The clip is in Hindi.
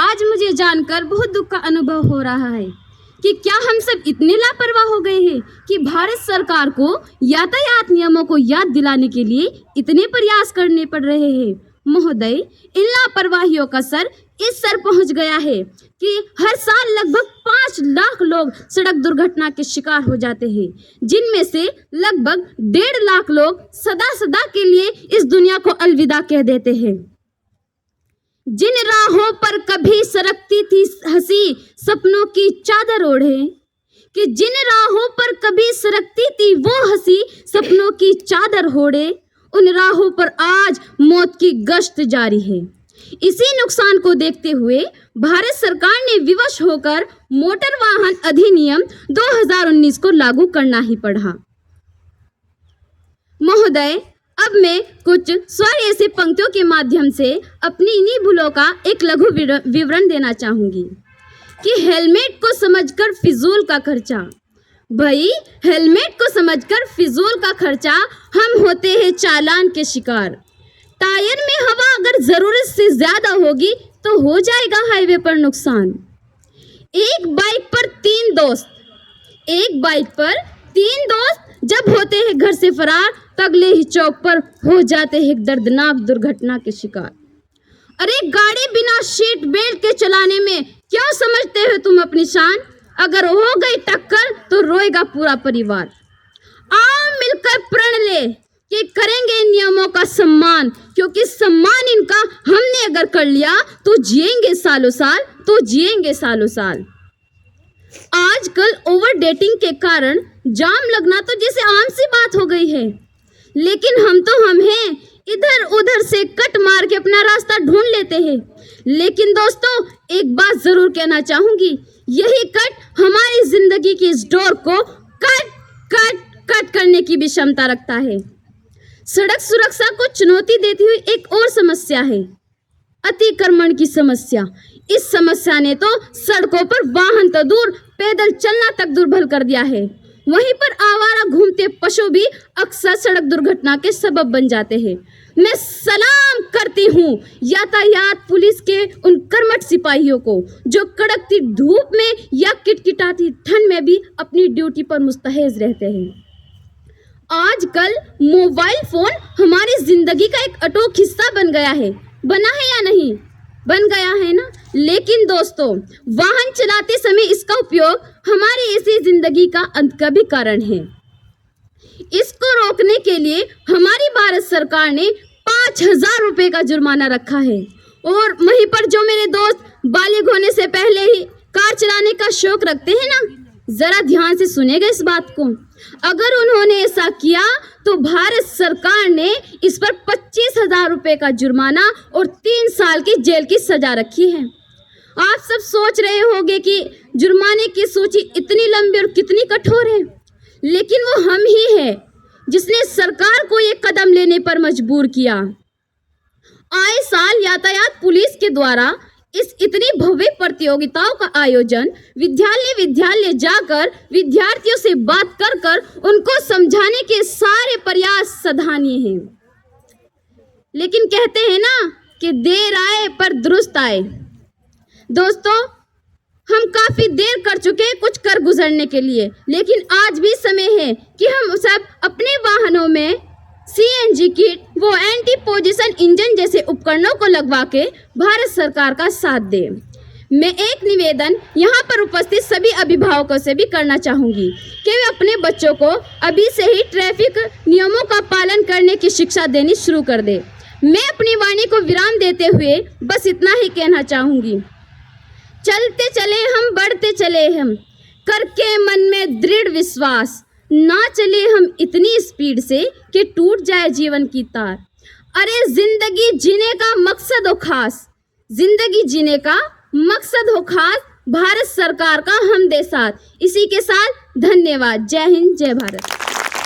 आज मुझे जानकर बहुत दुख का अनुभव हो रहा है कि क्या हम सब इतने लापरवाह हो गए हैं कि भारत सरकार को यातायात नियमों को याद दिलाने के लिए इतने प्रयास करने पड़ रहे हैं। महोदय, इन लापरवाहियों का सर इस सर पहुंच गया है कि हर साल लगभग 5 लाख लोग सड़क दुर्घटना के शिकार हो जाते हैं, जिनमें से लगभग 1.5 लाख लोग सदा सदा के लिए इस दुनिया को अलविदा कह देते हैं। जिन राहों पर कभी सरकती थी हंसी सपनों की चादर ओढ़े, कि जिन राहों पर कभी सरकती थी वो हंसी सपनों की चादर ओढ़े, उन राहों पर आज मौत की गश्त जारी है। इसी नुकसान को देखते हुए भारत सरकार ने विवश होकर मोटर वाहन अधिनियम 2019 को लागू करना ही पड़ा। महोदय, अब मैं कुछ स्वर ऐसे पंक्तियों के माध्यम से अपनी इन्हीं भूलों का एक लघु विवरण देना चाहूंगी कि हेलमेट को समझकर फिजूल का खर्चा। भाई, हेलमेट को समझकर फिजूल का खर्चा, हम होते हैं चालान के शिकार। टायर में हवा अगर जरूरत से ज्यादा होगी तो हो जाएगा हाईवे पर नुकसान। एक बाइक पर तीन दोस्त जब होते हैं घर से फरार, तो अगले ही चौक पर हो जाते हैं दर्दनाक दुर्घटना के शिकार। अरे गाड़ी बिना सीट बेल्ट के चलाने में क्यों समझते हो तुम अपनी शान? अगर हो गई टक्कर तो रोएगा पूरा परिवार। आओ मिलकर प्रण ले कि करेंगे इन नियमों का सम्मान, क्योंकि सम्मान इनका हमने अगर कर लिया तो जिएंगे सालों साल। आजकल ओवर डेटिंग के कारण जाम लगना तो जैसे आम सी बात हो गई है, लेकिन हम हैं, इधर उधर से कट मार के अपना रास्ता ढूंढ लेते हैं। लेकिन दोस्तों, एक बात जरूर कहना चाहूंगी, यही कट हमारी जिंदगी की इस डोर को कट करने की भी क्षमता रखता है। सड़क सुरक्षा को चुनौती देती हुई एक और समस्या है अतिक्रमण की समस्या। इस समस्या ने तो सड़कों पर वाहन तो दूर, पैदल चलना तक दुर्भर कर दिया है। वहीं पर आवारा घूमते पशु भी अक्सर सड़क दुर्घटना के सबब बन जाते हैं। मैं सलाम करती हूँ यातायात पुलिस के उन कर्मठ सिपाहियों को जो कड़कती धूप में या किटकिटाती ठंड में भी अपनी ड्यूटी पर मुस्तैद रहते हैं। आजकल मोबाइल फोन हमारी जिंदगी का एक अटूट हिस्सा बन गया है। बना है या नहीं? बन गया है ना। लेकिन दोस्तों, वाहन चलाते समय इसका उपयोग हमारी ऐसी जिंदगी का अंत का भी कारण है। इसको रोकने के लिए हमारी भारत सरकार ने 5,000 रुपए का जुर्माना रखा है। और वहीं पर जो मेरे दोस्त बालिग होने से पहले ही कार चलाने का शौक रखते हैं ना, जरा ध्यान से सुनेगा इस बात को। अगर उन्होंने ऐसा किया तो भारत सरकार ने इस पर 25,000 रुपए का जुर्माना और 3 साल की जेल की सजा रखी है। आप सब सोच रहे होंगे कि जुर्माने की सूची इतनी लंबी और कितनी कठोर है, लेकिन वो हम ही है जिसने सरकार को ये कदम लेने पर मजबूर किया। आए साल यातायात पुलिस के द्वारा इस इतनी भव्य प्रतियोगिताओं का आयोजन विद्यालय जाकर विद्यार्थियों से बात कर उनको समझाने के सारे प्रयास सराहनीय हैं। लेकिन कहते हैं ना कि देर आए पर दुरुस्त आए। दोस्तों, हम काफी देर कर चुके हैं कुछ कर गुजरने के लिए, लेकिन आज भी समय है कि हम सब अपने वाहनों में CNG किट, वो एंटी पोजीशन इंजन जैसे उपकरणों को लगवा के भारत सरकार का साथ दें। मैं एक निवेदन यहाँ पर उपस्थित सभी अभिभावकों से भी करना चाहूँगी कि वे अपने बच्चों को अभी से ही ट्रैफिक नियमों का पालन करने की शिक्षा देनी शुरू कर दें। मैं अपनी वाणी को विराम देते हुए बस इतना ही कहना चाहूँगी, चलते चले हम, बढ़ते चले हम, करके मन में दृढ़ विश्वास, ना चले हम इतनी स्पीड से कि टूट जाए जीवन की तार। अरे जिंदगी जीने का मकसद हो खास, भारत सरकार का हम दे साथ। इसी के साथ धन्यवाद। जय हिंद, जय भारत।